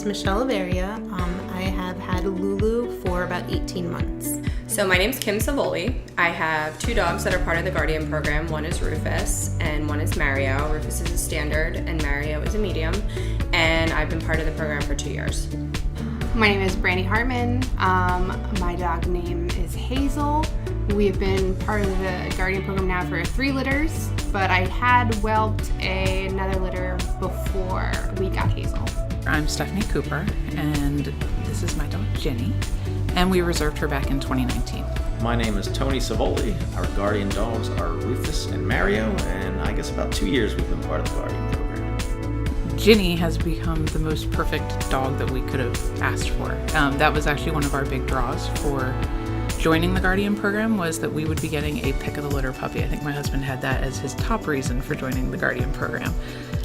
is Michelle Averia. I have had Lulu for about 18 months. So my name's Kim Savoli. I have 2 dogs that are part of the Guardian program. One is Rufus and one is Mario. Rufus is a standard and Mario is a medium. And I've been part of the program for 2 years. My name is Brandy Hartman. My dog name is Hazel. We've been part of the Guardian program now for 3 litters, but I had whelped another litter before we got Hazel. I'm Stephanie Cooper, and this is my dog Jenny, and we reserved her back in 2019. My name is Tony Savoli. Our Guardian dogs are Rufus and Mario, and I guess about 2 years we've been part of the Guardian program. Ginny has become the most perfect dog that we could have asked for. That was actually one of our big draws for joining the Guardian program, was that we would be getting a pick of the litter puppy. I think my husband had that as his top reason for joining the Guardian program.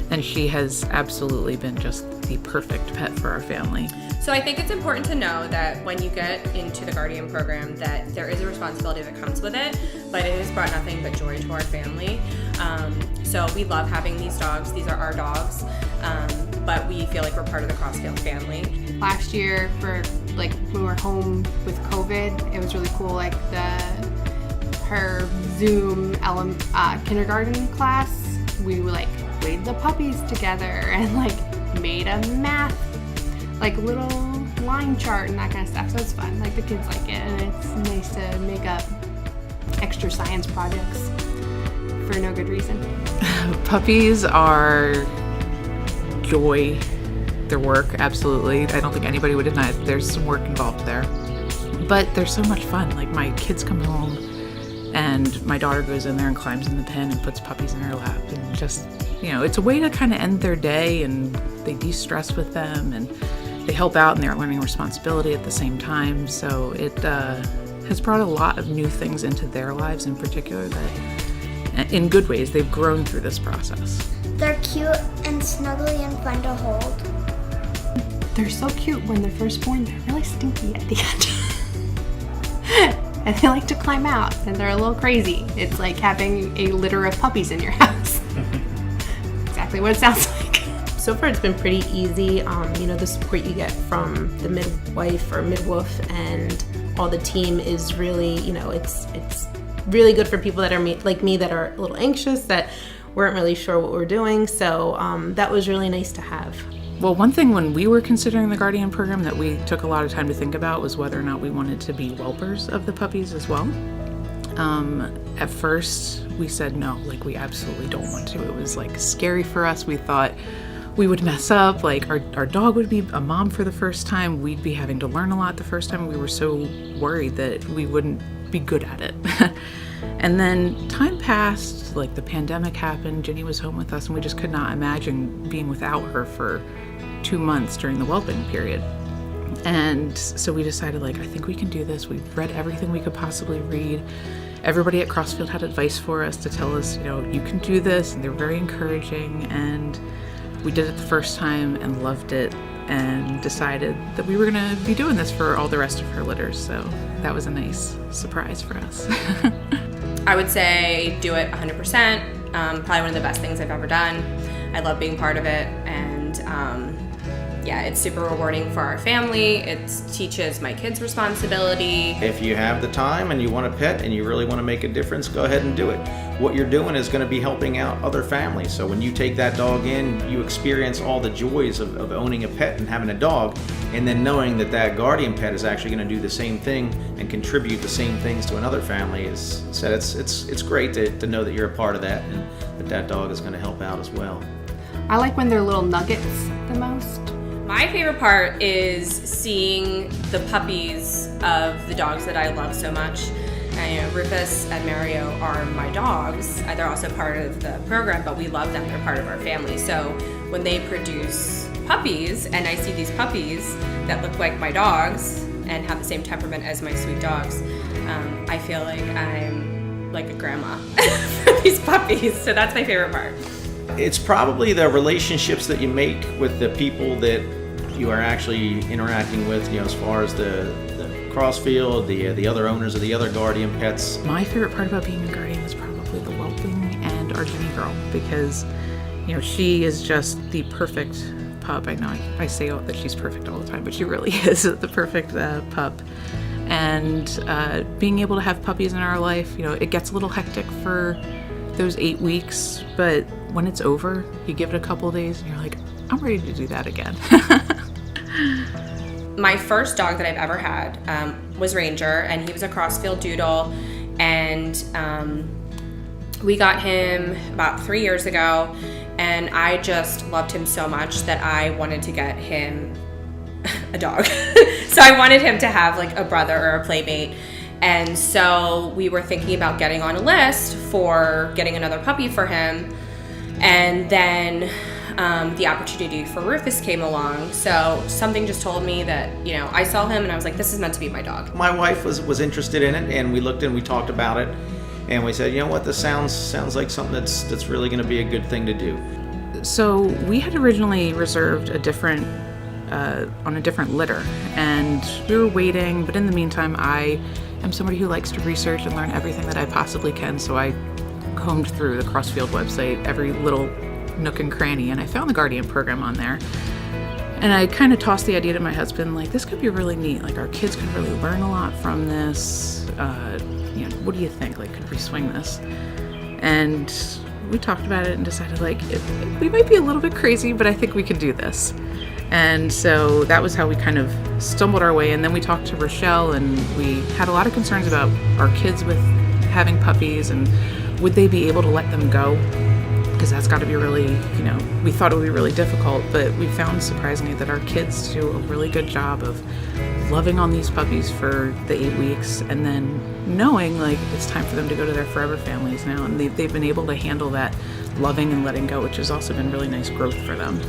And she has absolutely been just the perfect pet for our family. So I think it's important to know that when you get into the Guardian program that there is a responsibility that comes with it, but it has brought nothing but joy to our family. So we love having these dogs. These are our dogs, but we feel like we're part of the Crossfield family. Last year, for when we were home with COVID, it was really cool. Her Zoom kindergarten class, we were played the puppies together and made a math little line chart and that kind of stuff. So it's fun. The kids like it, and it's nice to make up extra science projects for no good reason. Puppies are joy. Their work, absolutely. I don't think anybody would deny it. There's some work involved there, but they're so much fun. My kids come home and my daughter goes in there and climbs in the pen and puts puppies in her lap, and just, it's a way to kind of end their day, and they de-stress with them and they help out, and they're learning responsibility at the same time. So it has brought a lot of new things into their lives in particular that, in good ways, they've grown through this process. They're cute and snuggly and fun to hold. They're so cute when they're first born. They're really stinky at the end. And they like to climb out, and they're a little crazy. It's like having a litter of puppies in your house. Exactly what it sounds like. So far it's been pretty easy. The support you get from the midwife or midwoof and all the team is really, it's really good for people that are like me that are a little anxious, that weren't really sure what we're doing. So that was really nice to have. Well, one thing when we were considering the Guardian program that we took a lot of time to think about was whether or not we wanted to be whelpers of the puppies as well. At first, we said no, we absolutely don't want to. It was scary for us. We thought we would mess up. Our dog would be a mom for the first time. We'd be having to learn a lot the first time. We were so worried that we wouldn't be good at it. And then time passed, the pandemic happened, Jenny was home with us, and we just could not imagine being without her for 2 months during the whelping period. And so we decided, I think we can do this. We've read everything we could possibly read. Everybody at Crossfield had advice for us to tell us, you can do this, and they're very encouraging. And we did it the first time and loved it, and decided that we were going to be doing this for all the rest of her litters. So that was a nice surprise for us. I would say do it 100%. Probably one of the best things I've ever done. I love being part of it, and it's super rewarding for our family. It teaches my kids responsibility. If you have the time and you want a pet and you really want to make a difference, go ahead and do it. What you're doing is going to be helping out other families. So when you take that dog in, you experience all the joys of owning a pet and having a dog, and then knowing that Guardian pet is actually going to do the same thing and contribute the same things to another family. It's great to know that you're a part of that, and that dog is going to help out as well. I like when they're little nuggets the most. My favorite part is seeing the puppies of the dogs that I love so much. Rufus and Mario are my dogs. They're also part of the program, but we love them. They're part of our family. So when they produce puppies, and I see these puppies that look like my dogs and have the same temperament as my sweet dogs, I feel like I'm like a grandma for these puppies. So that's my favorite part. It's probably the relationships that you make with the people that you are actually interacting with, as far as the Crossfield, the other owners of the other Guardian pets. My favorite part about being a Guardian is probably the whelping and our Ginny girl, because she is just the perfect pup. I know I say that she's perfect all the time, but she really is the perfect pup. And being able to have puppies in our life, it gets a little hectic for those 8 weeks, but when it's over, you give it a couple of days and you're like, I'm ready to do that again. My first dog that I've ever had was Ranger, and he was a Crossfield Doodle, and we got him about 3 years ago, and I just loved him so much that I wanted to get him a dog. So I wanted him to have like a brother or a playmate. And so we were thinking about getting on a list for getting another puppy for him. And then the opportunity for Rufus came along. So something just told me that, I saw him and I was like, this is meant to be my dog. My wife was interested in it, and we looked and we talked about it, and we said, you know what, this sounds like something that's really going to be a good thing to do. So we had originally reserved on a different litter, and we were waiting, but in the meantime, I am somebody who likes to research and learn everything that I possibly can, so I combed through the Crossfield website, every little nook and cranny, and I found the Guardian program on there. And I kind of tossed the idea to my husband, like, this could be really neat, like our kids could really learn a lot from this. What do you think, like, could we swing this? And we talked about it and decided, like, we might be a little bit crazy, but I think we can do this. And so that was how we kind of stumbled our way. And then we talked to Rochelle, and we had a lot of concerns about our kids with having puppies, and would they be able to let them go? Because that's got to be really, we thought it would be really difficult, but we found surprisingly that our kids do a really good job of loving on these puppies for the 8 weeks, and then knowing like it's time for them to go to their forever families now. And they've been able to handle that loving and letting go, which has also been really nice growth for them.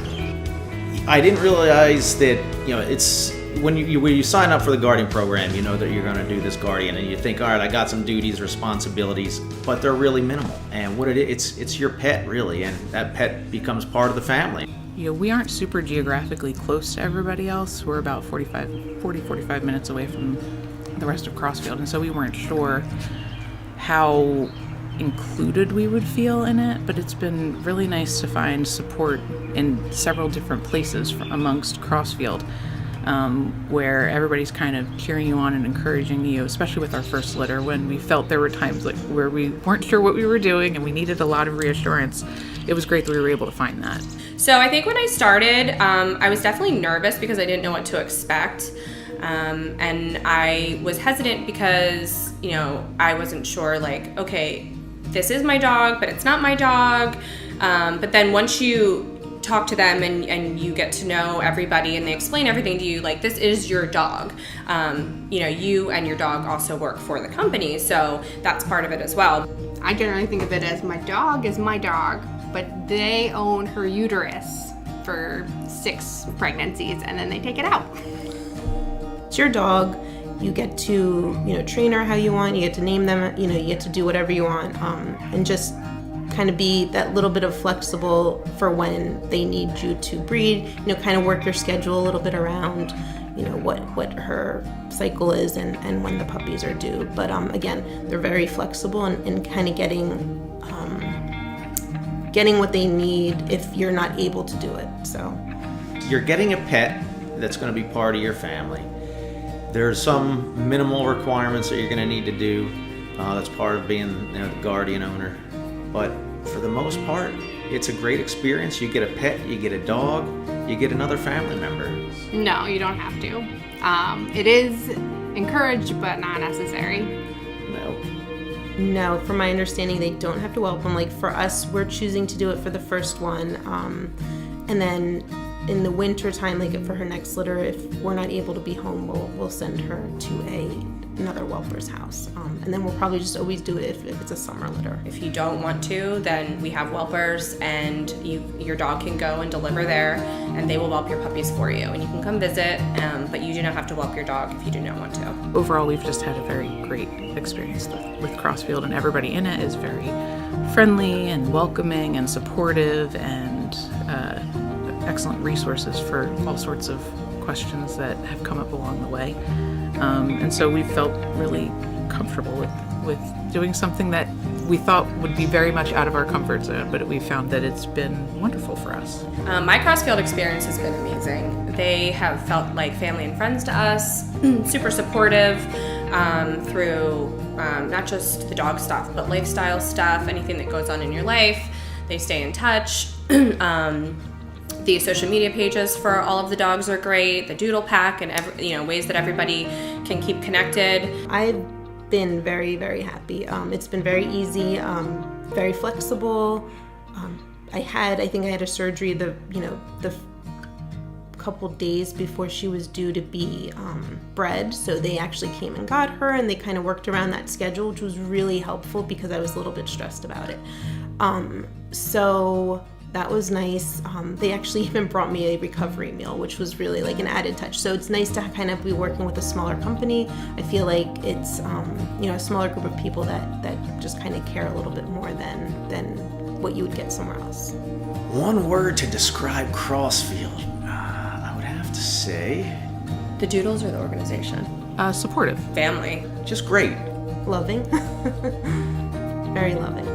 I didn't realize that, it's when you sign up for the Guardian program, you know that you're going to do this Guardian, and you think, all right, I got some duties, responsibilities, but they're really minimal. And what it's your pet, really, and that pet becomes part of the family. We aren't super geographically close to everybody else. We're about 45 minutes away from the rest of Crossfield, and so we weren't sure how included we would feel in it, but it's been really nice to find support in several different places amongst Crossfield, where everybody's kind of cheering you on and encouraging you, especially with our first litter, when we felt there were times like where we weren't sure what we were doing and we needed a lot of reassurance. It was great that we were able to find that. So I think when I started, I was definitely nervous because I didn't know what to expect. And I was hesitant because, I wasn't sure, like, okay, this is my dog, but it's not my dog. But then once you talk to them and you get to know everybody and they explain everything to you, like, this is your dog. You and your dog also work for the company, so that's part of it as well. I generally think of it as my dog is my dog, but they own her uterus for 6 pregnancies and then they take it out. It's your dog. You get to, train her how you want. You get to name them, you get to do whatever you want, and just kind of be that little bit of flexible for when they need you to breed, kind of work your schedule a little bit around, what her cycle is and when the puppies are due. But again, they're very flexible and kind of getting what they need if you're not able to do it. So You're getting a pet that's going to be part of your family. There's some minimal requirements that you're going to need to do. That's part of being the Guardian owner. But for the most part, it's a great experience. You get a pet, you get a dog, you get another family member. No, you don't have to. It is encouraged, but not necessary. no, from my understanding, they don't have to whelp them. Like for us, we're choosing to do it for the first one. And then in the winter time, like for her next litter, if we're not able to be home, we'll send her to another whelper's house. And then we'll probably just always do it if it's a summer litter. If you don't want to, then we have whelpers, and your dog can go and deliver there, and they will whelp your puppies for you, and you can come visit, but you do not have to whelp your dog if you do not want to. Overall, we've just had a very great experience with Crossfield, and everybody in it is very friendly and welcoming and supportive, and excellent resources for all sorts of questions that have come up along the way. And so we felt really comfortable with with doing something that we thought would be very much out of our comfort zone, but we found that it's been wonderful for us. My Crossfield experience has been amazing. They have felt like family and friends to us, super supportive through not just the dog stuff, but lifestyle stuff, anything that goes on in your life. They stay in touch. The social media pages for all of the dogs are great. The doodle pack and ways that everybody can keep connected. I've been very, very happy. It's been very easy, very flexible. I think I had a surgery the couple days before she was due to be bred, so they actually came and got her, and they kind of worked around that schedule, which was really helpful because I was a little bit stressed about it. So that was nice. They actually even brought me a recovery meal, which was really like an added touch. So it's nice to kind of be working with a smaller company. I feel like it's a smaller group of people that just kind of care a little bit more than what you would get somewhere else. One word to describe Crossfield, I would have to say The Doodles or the organization? Supportive. Family. just great. Loving. Very loving.